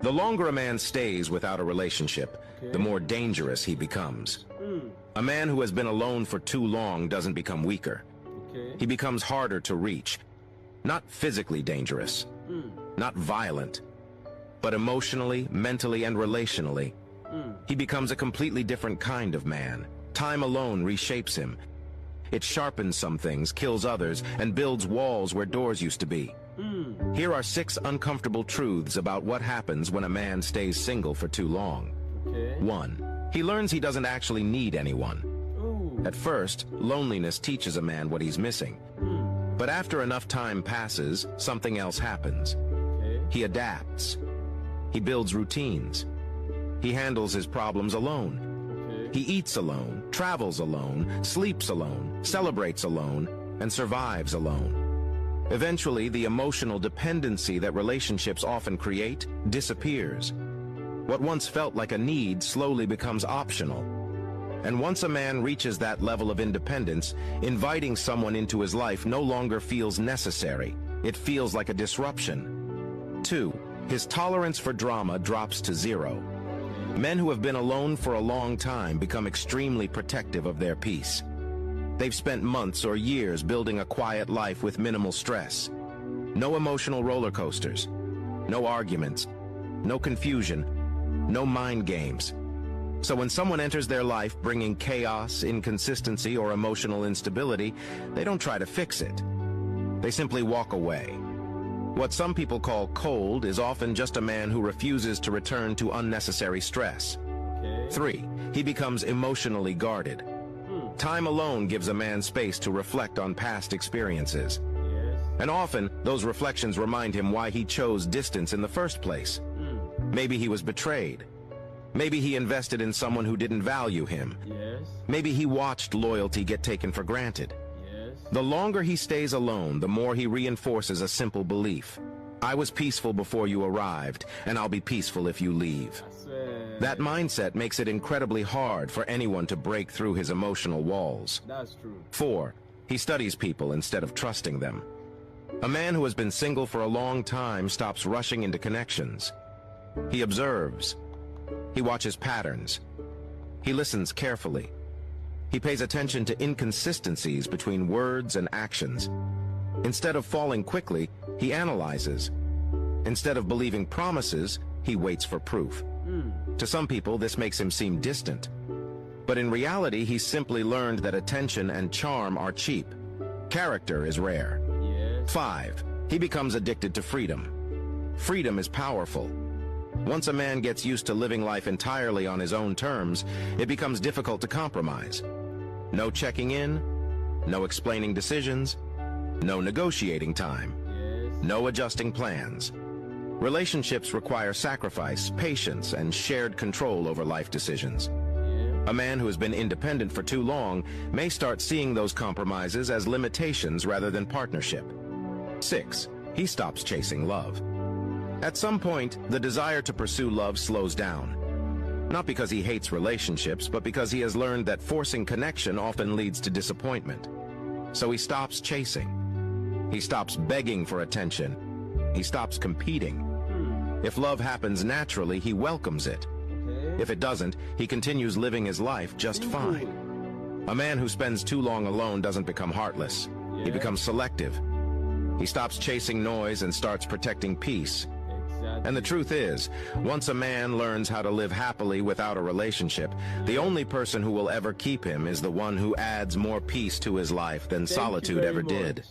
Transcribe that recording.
The longer a man stays without a relationship, the more dangerous he becomes. A man who has been alone for too long doesn't become weaker. He becomes harder to reach. Not physically dangerous, not violent, but emotionally, mentally, and relationally. He becomes a completely different kind of man. Time alone reshapes him. It sharpens some things, kills others, and builds walls where doors used to be. Here are 6 uncomfortable truths about what happens when a man stays single for too long. 1. He learns he doesn't actually need anyone. At first, loneliness teaches a man what he's missing. But after enough time passes, something else happens. He adapts. He builds routines. He handles his problems alone. He eats alone, travels alone, sleeps alone, celebrates alone, and survives alone. Eventually, the emotional dependency that relationships often create disappears. What once felt like a need slowly becomes optional. And once a man reaches that level of independence, inviting someone into his life no longer feels necessary. It feels like a disruption. 2. His tolerance for drama drops to 0. Men who have been alone for a long time become extremely protective of their peace. They've spent months or years building a quiet life with minimal stress. No emotional roller coasters, no arguments, no confusion, no mind games. So when someone enters their life bringing chaos, inconsistency, or emotional instability, they don't try to fix it. They simply walk away. What some people call cold is often just a man who refuses to return to unnecessary stress. 3. He becomes emotionally guarded. Time alone gives a man space to reflect on past experiences. And often, those reflections remind him why he chose distance in the first place. Maybe he was betrayed. Maybe he invested in someone who didn't value him. Maybe he watched loyalty get taken for granted. The longer he stays alone, the more he reinforces a simple belief. I was peaceful before you arrived, and I'll be peaceful if you leave. That mindset makes it incredibly hard for anyone to break through his emotional walls. That's true. 4. He studies people instead of trusting them. A man who has been single for a long time stops rushing into connections. He observes. He watches patterns. He listens carefully. He pays attention to inconsistencies between words and actions. Instead of falling quickly, he analyzes. Instead of believing promises, he waits for proof. To some people, this makes him seem distant. But in reality, he's simply learned that attention and charm are cheap. Character is rare. 5. He becomes addicted to freedom. Freedom is powerful. Once a man gets used to living life entirely on his own terms, it becomes difficult to compromise. No checking in, no explaining decisions, no negotiating time, no adjusting plans. Relationships require sacrifice, patience, and shared control over life decisions. A man who has been independent for too long may start seeing those compromises as limitations rather than partnership. 6. He stops chasing love. At some point, the desire to pursue love slows down. Not because he hates relationships, but because he has learned that forcing connection often leads to disappointment. So he stops chasing. He stops begging for attention. He stops competing. If love happens naturally, he welcomes it. If it doesn't, he continues living his life just fine. A man who spends too long alone doesn't become heartless. He becomes selective. He stops chasing noise and starts protecting peace. And the truth is, once a man learns how to live happily without a relationship, the only person who will ever keep him is the one who adds more peace to his life than solitude ever did.